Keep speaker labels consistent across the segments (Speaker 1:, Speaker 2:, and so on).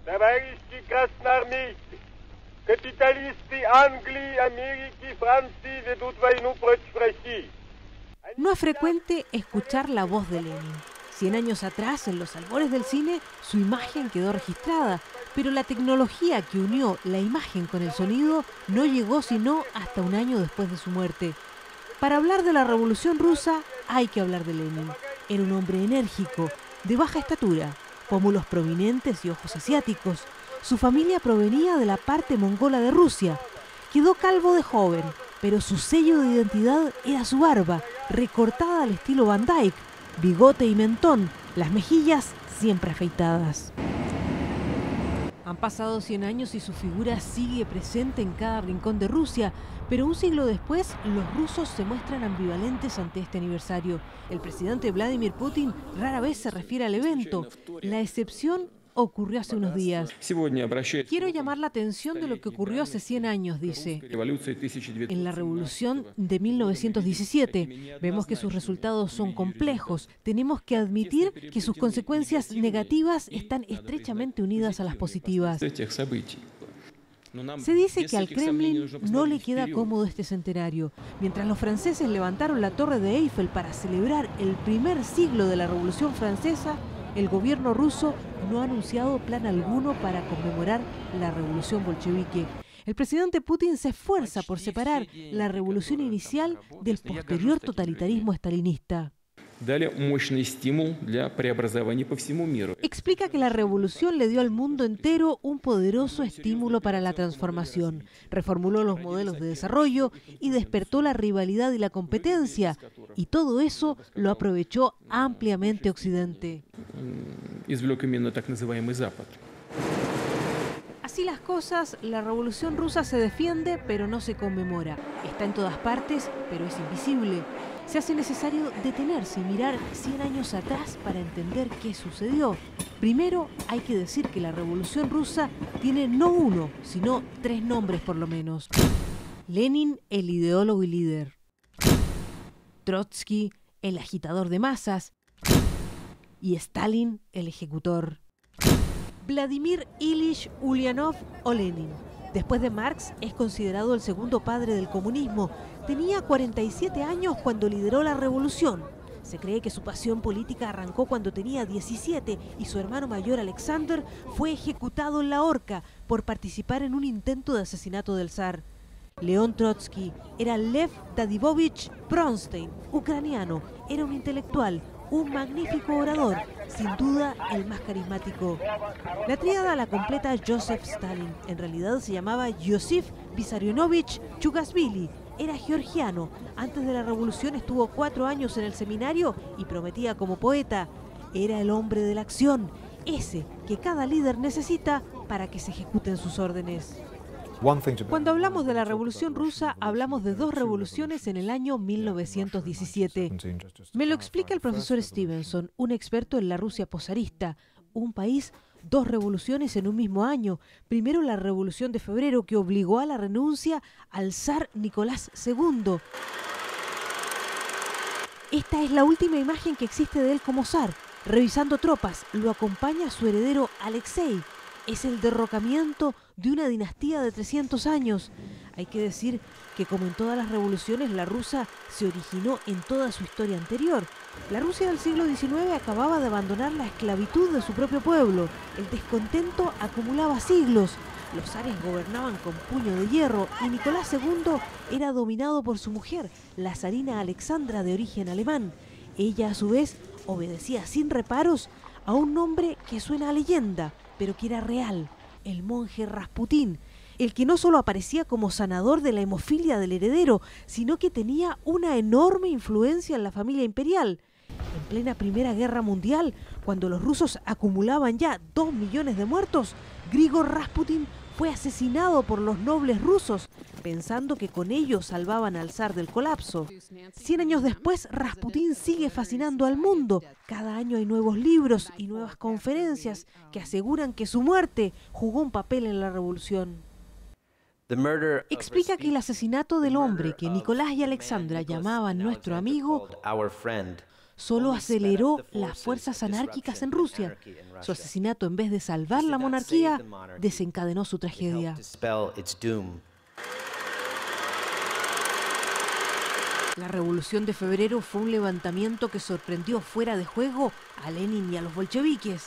Speaker 1: Товарищи красноармейцы, капиталисты Англии, Америки, Франции ведут войну против России.
Speaker 2: No es frecuente escuchar la voz de Lenin. 100 años atrás, en los albores del cine, su imagen quedó registrada, pero la tecnología que unió la imagen con el sonido no llegó sino hasta un año después de su muerte. Para hablar de la Revolución Rusa hay que hablar de Lenin. Era un hombre enérgico, de baja estatura, pómulos prominentes y ojos asiáticos. Su familia provenía de la parte mongola de Rusia. Quedó calvo de joven, pero su sello de identidad era su barba, recortada al estilo Van Dyke, bigote y mentón, las mejillas siempre afeitadas. Han pasado 100 años y su figura sigue presente en cada rincón de Rusia, pero un siglo después los rusos se muestran ambivalentes ante este aniversario. El presidente Vladimir Putin rara vez se refiere al evento. La excepción ocurrió hace unos días. Quiero llamar la atención de lo que ocurrió hace 100 años, dice. En la revolución de 1917 vemos que sus resultados son complejos. Tenemos que admitir que sus consecuencias negativas están estrechamente unidas a las positivas. Se dice que al Kremlin no le queda cómodo este centenario. Mientras los franceses levantaron la Torre de Eiffel para celebrar el primer siglo de la Revolución Francesa, el gobierno ruso no ha anunciado plan alguno para conmemorar la revolución bolchevique. El presidente Putin se esfuerza por separar la revolución inicial del posterior totalitarismo estalinista. Explica que la revolución le dio al mundo entero un poderoso estímulo para la transformación, reformuló los modelos de desarrollo y despertó la rivalidad y la competencia, y todo eso lo aprovechó ampliamente Occidente. Así las cosas, la Revolución Rusa se defiende, pero no se conmemora. Está en todas partes, pero es invisible. Se hace necesario detenerse y mirar 100 años atrás para entender qué sucedió. Primero, hay que decir que la Revolución Rusa tiene no uno, sino 3 nombres por lo menos. Lenin, el ideólogo y líder. Trotsky, el agitador de masas. Y Stalin, el ejecutor. Vladimir Ilich Ulyanov o Lenin. Después de Marx, es considerado el segundo padre del comunismo. Tenía 47 años cuando lideró la revolución. Se cree que su pasión política arrancó cuando tenía 17 y su hermano mayor Alexander fue ejecutado en la horca por participar en un intento de asesinato del zar. León Trotsky era Lev Dadivovich Bronstein, ucraniano. Era un intelectual, un magnífico orador, sin duda el más carismático. La tríada la completa Joseph Stalin. En realidad se llamaba Yosif Vissarionovich Chugashvili. Era georgiano. Antes de la revolución estuvo 4 años en el seminario y prometía como poeta. Era el hombre de la acción, ese que cada líder necesita para que se ejecuten sus órdenes. Cuando hablamos de la Revolución Rusa, hablamos de 2 revoluciones en el año 1917. Me lo explica el profesor Stevenson, un experto en la Rusia posarista. Un país, 2 revoluciones en un mismo año. Primero la Revolución de Febrero, que obligó a la renuncia al zar Nicolás II. Esta es la última imagen que existe de él como zar. Revisando tropas, lo acompaña su heredero Alexei. Es el derrocamiento de una dinastía de 300 años. Hay que decir que, como en todas las revoluciones, la rusa se originó en toda su historia anterior. La Rusia del siglo XIX acababa de abandonar la esclavitud de su propio pueblo. El descontento acumulaba siglos. Los zares gobernaban con puño de hierro y Nicolás II era dominado por su mujer, la zarina Alexandra, de origen alemán. Ella, a su vez, obedecía sin reparos a un nombre que suena a leyenda, pero que era real: el monje Rasputín, el que no solo aparecía como sanador de la hemofilia del heredero, sino que tenía una enorme influencia en la familia imperial. En plena Primera Guerra Mundial, cuando los rusos acumulaban ya 2 millones de muertos, Grigor Rasputín fue asesinado por los nobles rusos, pensando que con ello salvaban al zar del colapso. 100 años después, Rasputín sigue fascinando al mundo. Cada año hay nuevos libros y nuevas conferencias que aseguran que su muerte jugó un papel en la revolución. Explica que el asesinato del hombre que Nicolás y Alexandra llamaban nuestro amigo solo aceleró las fuerzas anárquicas en Rusia. Su asesinato, en vez de salvar la monarquía, desencadenó su tragedia. La Revolución de Febrero fue un levantamiento que sorprendió fuera de juego a Lenin y a los bolcheviques.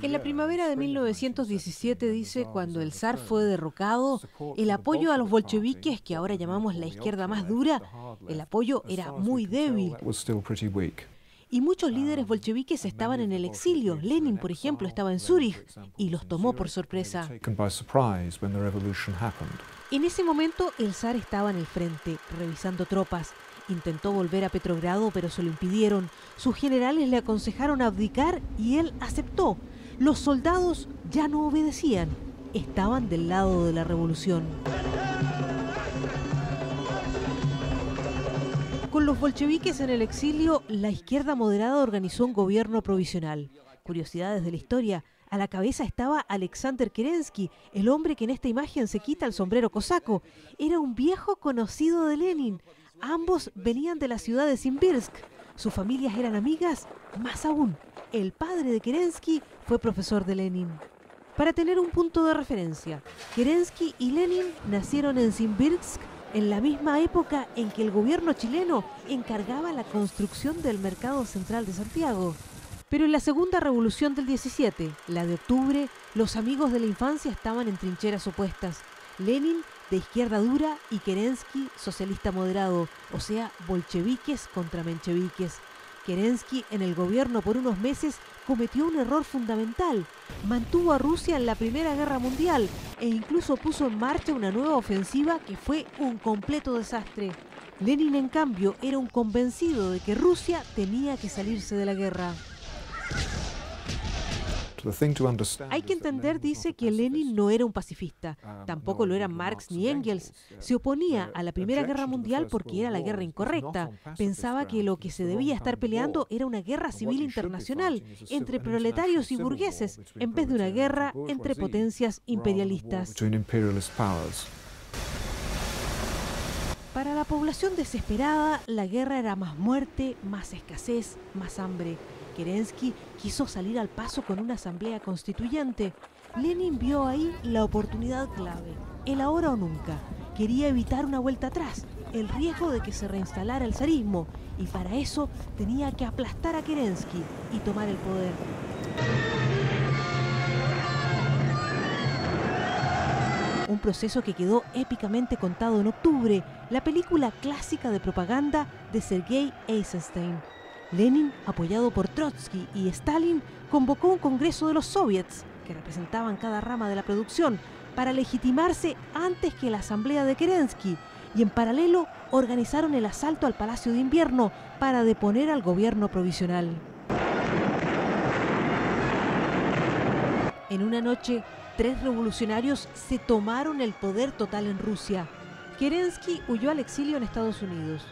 Speaker 2: En la primavera de 1917, dice, cuando el zar fue derrocado, el apoyo a los bolcheviques, que ahora llamamos la izquierda más dura, el apoyo era muy débil. Y muchos líderes bolcheviques estaban en el exilio. Lenin, por ejemplo, estaba en Zúrich y los tomó por sorpresa. En ese momento, el zar estaba en el frente, revisando tropas. Intentó volver a Petrogrado, pero se lo impidieron. Sus generales le aconsejaron abdicar y él aceptó. Los soldados ya no obedecían. Estaban del lado de la revolución. Con los bolcheviques en el exilio, la izquierda moderada organizó un gobierno provisional. Curiosidades de la historia: a la cabeza estaba Alexander Kerensky, el hombre que en esta imagen se quita el sombrero cosaco. Era un viejo conocido de Lenin. Ambos venían de la ciudad de Simbirsk. Sus familias eran amigas. Más aún, el padre de Kerensky fue profesor de Lenin. Para tener un punto de referencia, Kerensky y Lenin nacieron en Simbirsk en la misma época en que el gobierno chileno encargaba la construcción del Mercado Central de Santiago. Pero en la segunda revolución del 17, la de octubre, los amigos de la infancia estaban en trincheras opuestas. Lenin, de izquierda dura, y Kerensky, socialista moderado, o sea, bolcheviques contra mencheviques. Kerensky, en el gobierno por unos meses, cometió un error fundamental. Mantuvo a Rusia en la Primera Guerra Mundial e incluso puso en marcha una nueva ofensiva que fue un completo desastre. Lenin, en cambio, era un convencido de que Rusia tenía que salirse de la guerra. Hay que entender, dice, que Lenin no era un pacifista. Tampoco lo eran Marx ni Engels. Se oponía a la Primera Guerra Mundial porque era la guerra incorrecta. Pensaba que lo que se debía estar peleando era una guerra civil internacional entre proletarios y burgueses, en vez de una guerra entre potencias imperialistas. Para la población desesperada, la guerra era más muerte, más escasez, más hambre. Kerensky quiso salir al paso con una asamblea constituyente. Lenin vio ahí la oportunidad clave, el ahora o nunca. Quería evitar una vuelta atrás, el riesgo de que se reinstalara el zarismo, y para eso tenía que aplastar a Kerensky y tomar el poder. Un proceso que quedó épicamente contado en octubre, la película clásica de propaganda de Sergei Eisenstein. Lenin, apoyado por Trotsky y Stalin, convocó un congreso de los soviets, que representaban cada rama de la producción, para legitimarse antes que la asamblea de Kerensky, y en paralelo organizaron el asalto al Palacio de Invierno para deponer al gobierno provisional. En una noche, 3 revolucionarios se tomaron el poder total en Rusia. Kerensky huyó al exilio en Estados Unidos.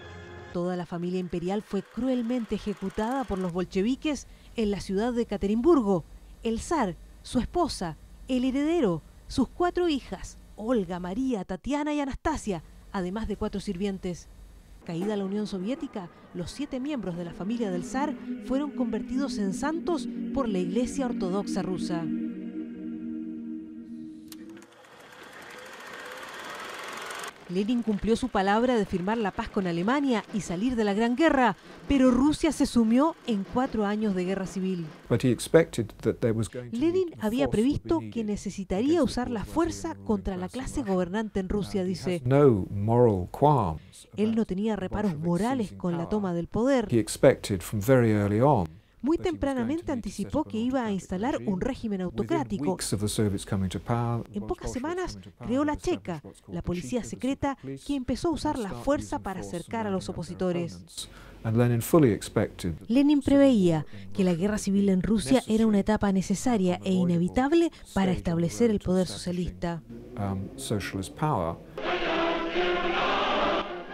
Speaker 2: Toda la familia imperial fue cruelmente ejecutada por los bolcheviques en la ciudad de Ekaterimburgo. El zar, su esposa, el heredero, sus 4 hijas, Olga, María, Tatiana y Anastasia, además de 4 sirvientes. Caída la Unión Soviética, los 7 miembros de la familia del zar fueron convertidos en santos por la Iglesia Ortodoxa rusa. Lenin cumplió su palabra de firmar la paz con Alemania y salir de la Gran Guerra, pero Rusia se sumió en 4 años de guerra civil. Lenin había previsto que necesitaría usar la fuerza contra la clase gobernante en Rusia, dice. Él no tenía reparos morales con la toma del poder. Muy tempranamente anticipó que iba a instalar un régimen autocrático. En pocas semanas creó la Cheka, la policía secreta que empezó a usar la fuerza para acercar a los opositores. Lenin preveía que la guerra civil en Rusia era una etapa necesaria e inevitable para establecer el poder socialista.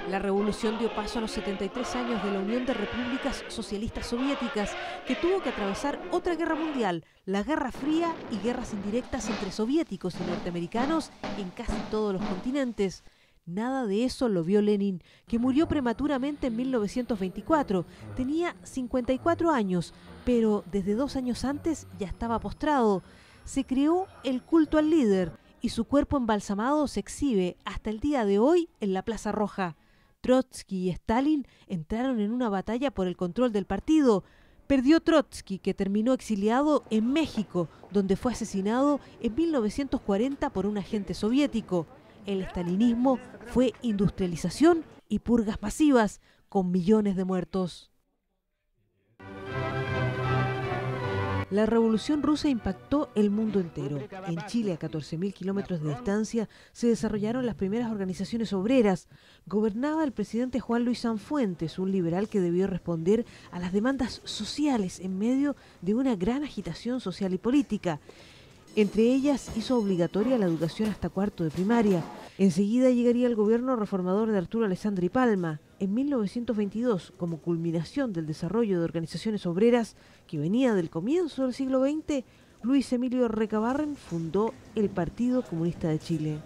Speaker 2: La revolución dio paso a los 73 años de la Unión de Repúblicas Socialistas Soviéticas, que tuvo que atravesar otra guerra mundial, la Guerra Fría, y guerras indirectas entre soviéticos y norteamericanos en casi todos los continentes. Nada de eso lo vio Lenin, que murió prematuramente en 1924. Tenía 54 años, pero desde 2 años antes ya estaba postrado. Se creó el culto al líder y su cuerpo embalsamado se exhibe hasta el día de hoy en la Plaza Roja. Trotsky y Stalin entraron en una batalla por el control del partido. Perdió Trotsky, que terminó exiliado en México, donde fue asesinado en 1940 por un agente soviético. El estalinismo fue industrialización y purgas masivas, con millones de muertos. La Revolución Rusa impactó el mundo entero. En Chile, a 14.000 kilómetros de distancia, se desarrollaron las primeras organizaciones obreras. Gobernaba el presidente Juan Luis Sanfuentes, un liberal que debió responder a las demandas sociales en medio de una gran agitación social y política. Entre ellas, hizo obligatoria la educación hasta cuarto de primaria. Enseguida llegaría el gobierno reformador de Arturo Alessandri Palma. En 1922, como culminación del desarrollo de organizaciones obreras que venía del comienzo del siglo XX, Luis Emilio Recabarren fundó el Partido Comunista de Chile.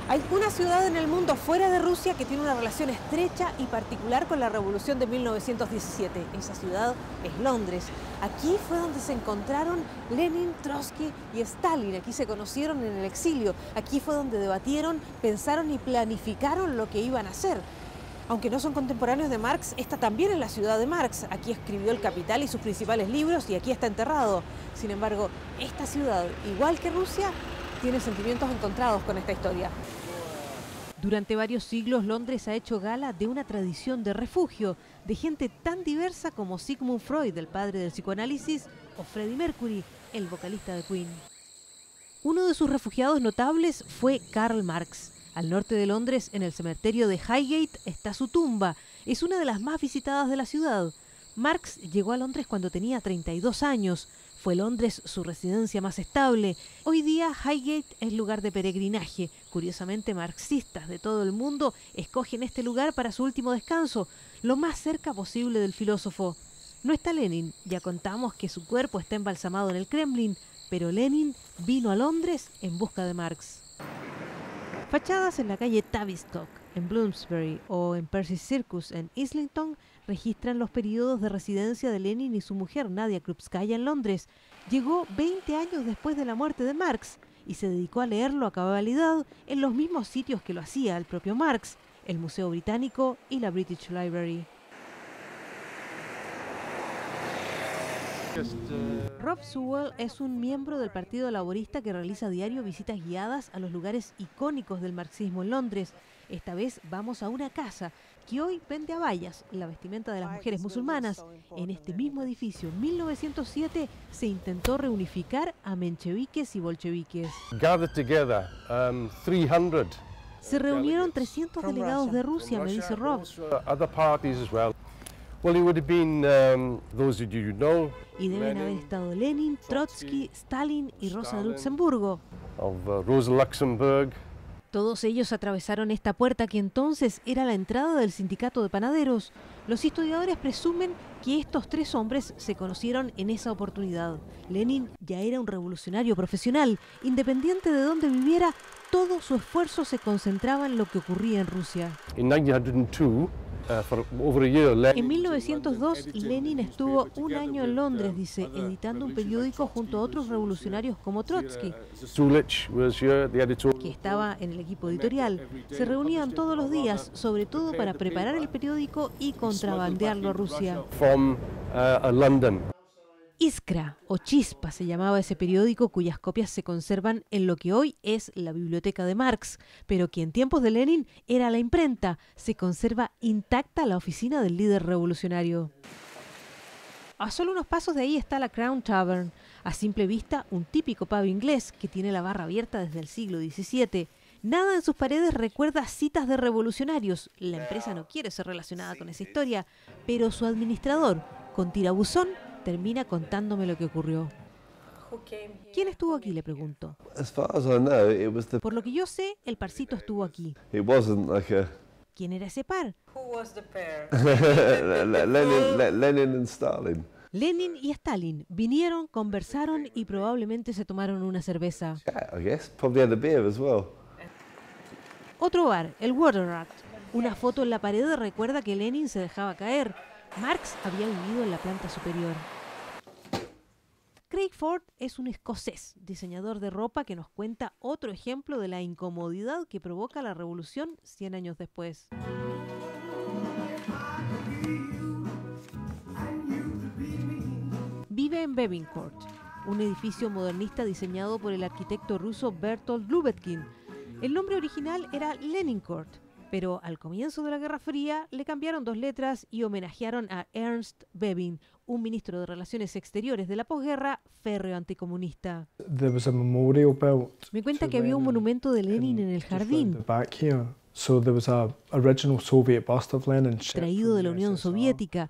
Speaker 2: Hay una ciudad en el mundo fuera de Rusia que tiene una relación estrecha y particular con la Revolución de 1917. Esa ciudad es Londres. Aquí fue donde se encontraron Lenin, Trotsky y Stalin. Aquí se conocieron en el exilio. Aquí fue donde debatieron, pensaron y planificaron lo que iban a hacer. Aunque no son contemporáneos de Marx, está también en la ciudad de Marx. Aquí escribió El Capital y sus principales libros y aquí está enterrado. Sin embargo, esta ciudad, igual que Rusia, tiene sentimientos encontrados con esta historia. Durante varios siglos, Londres ha hecho gala de una tradición de refugio, de gente tan diversa como Sigmund Freud, el padre del psicoanálisis, o Freddie Mercury, el vocalista de Queen. Uno de sus refugiados notables fue Karl Marx. Al norte de Londres, en el cementerio de Highgate, está su tumba. Es una de las más visitadas de la ciudad. Marx llegó a Londres cuando tenía 32 años. Fue Londres su residencia más estable. Hoy día Highgate es lugar de peregrinaje. Curiosamente, marxistas de todo el mundo escogen este lugar para su último descanso, lo más cerca posible del filósofo. No está Lenin, ya contamos que su cuerpo está embalsamado en el Kremlin, pero Lenin vino a Londres en busca de Marx. Fachadas en la calle Tavistock, en Bloomsbury, o en Percy Circus, en Islington, registran los periodos de residencia de Lenin y su mujer, Nadia Krupskaya, en Londres. Llegó 20 años después de la muerte de Marx y se dedicó a leerlo a cabalidad en los mismos sitios que lo hacía el propio Marx, el Museo Británico y la British Library. Rob Sewell es un miembro del Partido Laborista que realiza a diario visitas guiadas a los lugares icónicos del marxismo en Londres. Esta vez vamos a una casa que hoy vende abayas, la vestimenta de las mujeres musulmanas. En este mismo edificio, en 1907, se intentó reunificar a mencheviques y bolcheviques. Se reunieron 300 delegados de Rusia, me dice Rob. Y deben haber estado Lenin, Trotsky, Stalin y Rosa de Luxemburgo. Todos ellos atravesaron esta puerta que entonces era la entrada del sindicato de panaderos. Los historiadores presumen que estos 3 hombres se conocieron en esa oportunidad. Lenin ya era un revolucionario profesional. Independiente de dónde viviera, todo su esfuerzo se concentraba en lo que ocurría en Rusia. En 1902, Lenin estuvo un año en Londres, dice, editando un periódico junto a otros revolucionarios como Trotsky, que estaba en el equipo editorial. Se reunían todos los días, sobre todo para preparar el periódico y contrabandearlo a Rusia. Iskra, o Chispa, se llamaba ese periódico, cuyas copias se conservan en lo que hoy es la biblioteca de Marx, pero que en tiempos de Lenin era la imprenta. Se conserva intacta la oficina del líder revolucionario. A solo unos pasos de ahí está la Crown Tavern, a simple vista un típico pub inglés que tiene la barra abierta desde el siglo XVII. Nada en sus paredes recuerda citas de revolucionarios. La empresa no quiere ser relacionada con esa historia, pero su administrador, con tirabuzón, termina contándome lo que ocurrió. ¿Quién estuvo aquí?, le pregunto. Por lo que yo sé, el parcito estuvo aquí. ¿Quién era ese par?
Speaker 3: Lenin and Stalin.
Speaker 2: Lenin y Stalin vinieron, conversaron y probablemente se tomaron una cerveza.
Speaker 3: I guess. Probably had a beer as well.
Speaker 2: Otro bar, el Water Rat. Una foto en la pared recuerda que Lenin se dejaba caer. Marx había vivido en la planta superior. Craig Ford es un escocés, diseñador de ropa que nos cuenta otro ejemplo de la incomodidad que provoca la revolución 100 años después. Vive en Bevincourt, un edificio modernista diseñado por el arquitecto ruso Bertolt Lubetkin. El nombre original era Lenincourt, pero al comienzo de la Guerra Fría le cambiaron 2 letras y homenajearon a Ernst Bevin, un ministro de Relaciones Exteriores de la posguerra férreo anticomunista. Me cuenta que había un monumento de Lenin en el jardín, traído de la Unión Soviética.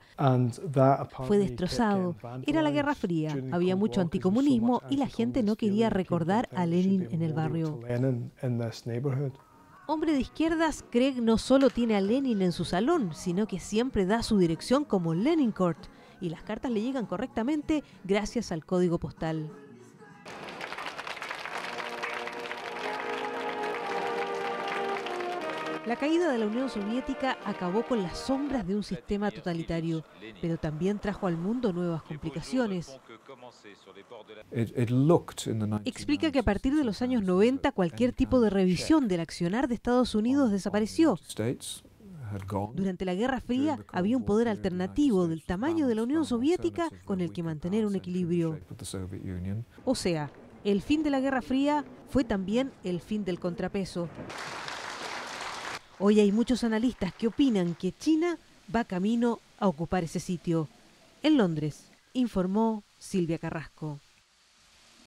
Speaker 2: Fue destrozado. Era la Guerra Fría, había mucho anticomunismo y la gente no quería recordar a Lenin en el barrio. Hombre de izquierdas, Craig no solo tiene a Lenin en su salón, sino que siempre da su dirección como Lenincourt, y las cartas le llegan correctamente gracias al código postal. La caída de la Unión Soviética acabó con las sombras de un sistema totalitario, pero también trajo al mundo nuevas complicaciones. Explica que a partir de los años 90 cualquier tipo de revisión del accionar de Estados Unidos desapareció. Durante la Guerra Fría había un poder alternativo del tamaño de la Unión Soviética con el que mantener un equilibrio. O sea, el fin de la Guerra Fría fue también el fin del contrapeso. Hoy hay muchos analistas que opinan que China va camino a ocupar ese sitio. En Londres, informó Silvia Carrasco.